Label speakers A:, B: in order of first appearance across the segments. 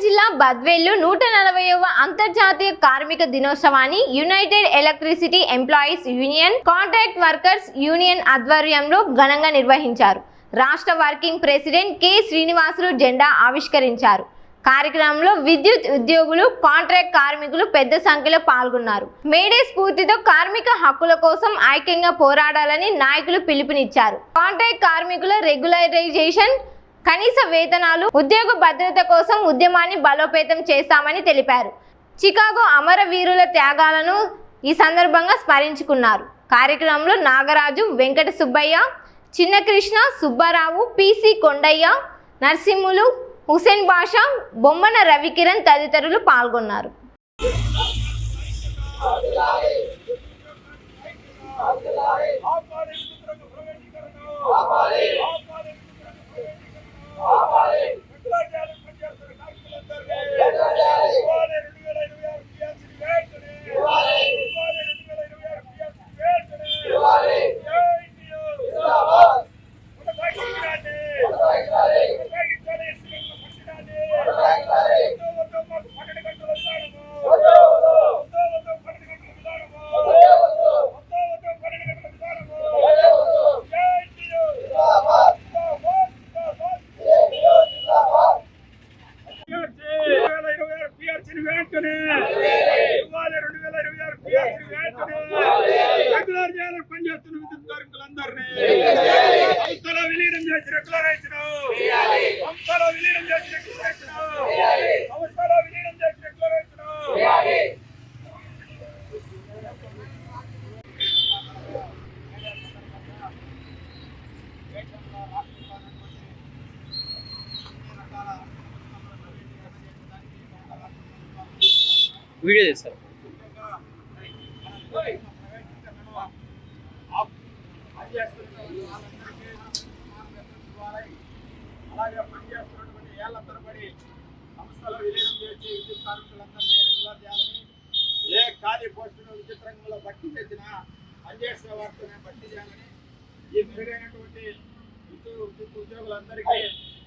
A: జిల్లా బద్వేల్లో 140వ అంతర్జాతీయ కార్మిక దినోత్సవాన్ని United electricity employees union, contract workers union ఆధ్వర్యంలో ఘనంగా నిర్వహించారు. రాష్ట్ర వర్కింగ్ ప్రెసిడెంట్ కె శ్రీనివాసులు జెండా ఆవిష్కరించారు. కార్యక్రమంలో విద్యుత్ ఉద్యోగులు, కాంట్రాక్ట్ కార్మికులు పెద్ద సంఖ్యలో పాల్గొన్నారు. మేడే స్ఫూర్తితో కార్మిక హక్కుల కోసం ఐక్యంగా పోరాడాలని నాయకులు పిలుపునిచ్చారు. కాంట్రాక్ట్ కార్మికుల రెగ్యులరైజేషన్, కనీస వేతనాలు, ఉద్యోగ భద్రత కోసం ఉద్యమాన్ని బలోపేతం చేస్తామని తెలిపారు. చికాగో అమరవీరుల త్యాగాలను ఈ సందర్భంగా స్మరించుకున్నారు. కార్యక్రమంలో నాగరాజు, వెంకట సుబ్బయ్య, చిన్నకృష్ణ, సుబ్బారావు, పిసి కొండయ్య, నర్సింహులు, హుసేన్ బాషా, బొమ్మన రవికిరణ్ తదితరులు పాల్గొన్నారు.
B: పనిచేస్తున్న విద్యుత్ కార్మికులందరినీ సంస్థలో విలీనం చేసి రెగ్యులరైజేషన్, సంస్థలో విలీనం చేసి రెగ్యులరైజేషన్, సంస్థలో విలీనం చేసి రెగ్యులరైజేషన్.
C: వీడియో చేస్తారు.
B: అలాగే పనిచేస్తున్నటువంటి ఏళ్ల తరబడి సంస్థలో విలీనం చేసి విద్యుత్ కార్మికులందరినీ రెగ్యులర్ చేయాలని, ఏ ఖాళీ పోస్టును విద్యుత్ రంగంలో భర్తీ చేసినా పనిచేసే వారితోనే భర్తీ చేయాలని, ఈ మెరుగైనటువంటి విద్యుత్ ఉద్యోగులందరికీ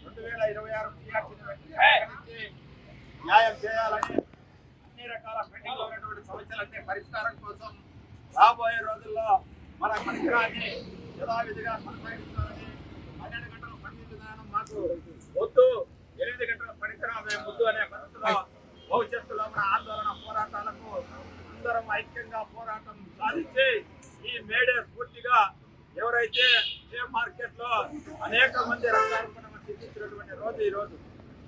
B: 2026 PRCని న్యాయం చేయాలని, అన్ని రకాల పెండింగ్లో ఉన్నటువంటి సమస్యలన్నీ పరిష్కారం కోసం రాబోయే రోజుల్లో మన పరికరాన్ని యథావిధిగా కొనసాగిస్తారని, 12 గంటల పని విధానం మాకు వద్దు, 8 గంటల పరికరమే ముద్దు అనే పద్ధతిలో భవిష్యత్తులో మన ఆందోళన పోరాటాలకు అందరం ఐక్యంగా పోరాటం సాధించి ఈ మేడే స్ఫూర్తిగా ఎవరైతే షేర్ మార్కెట్ లో అనేక మంది రంగాలను సిద్ధించినటువంటి రోజు ఈ రోజు.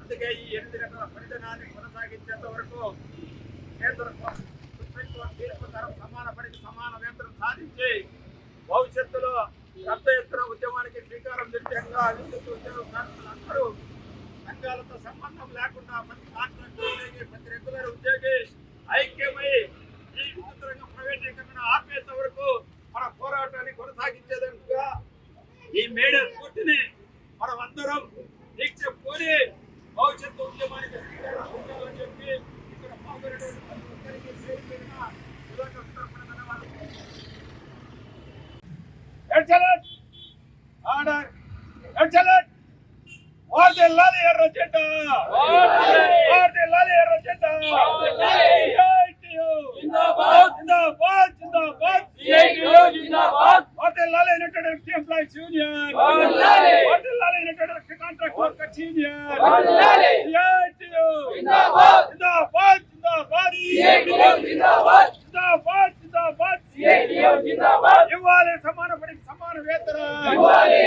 B: అందుకే ఈ 8 గంటల పనిదినాన్ని కొనసాగించేంత వరకు కేంద్ర సుప్రీంకోర్టు తీర్పు ప్రకారం సమాన పనికి సమాన వేతనం సాధించి భవిష్యత్తులో పెద్ద ఎత్తున ఉద్యమానికి శ్రీకారం చుట్టంగా విద్యుత్ ఉద్యోగ కార్మికులందరూ సంఘాలతో సంబంధం లేకుండా ప్రతి కాంట్రాక్ట్ ఉద్యోగి, ప్రతి రెగ్యులర్ ఉద్యోగి ఐక్యమై ఈ విద్యుత్ రంగం ప్రైవేటీకరణ ఆపేంత వరకు మన పోరాటాన్ని కొనసాగించేందుకుగా ఈ మేడే స్ఫూర్తిని మనం అందరం దీక్ష కోరి భవిష్యత్తు ఉద్యమానికి శ్రీకారం చుట్టాలని చెప్పి ఇక్కడ పాల్గొనేటువంటి ప్రతి ఒక్కరికి Excellent! Order! Excellent! Wardelali Rajeta! Wardelali Rajeta! CITU! Jindabad! Jindabad! Jindabad!
C: CITU Jindabad!
B: Wardelali United Employees Union!
C: Wardelali!
B: Wardelali United Contract Workers Union!
C: Wardelali!
B: CITU!
C: Jindabad!
B: Jindabad! Jindabad!
C: CITU Jindabad!
B: Jindabad! Jindabad!
C: CITU Jindabad!
B: ఇవ్వాలి సమాన పనికి సమాన వేతనం.
C: ఇవ్వాలి.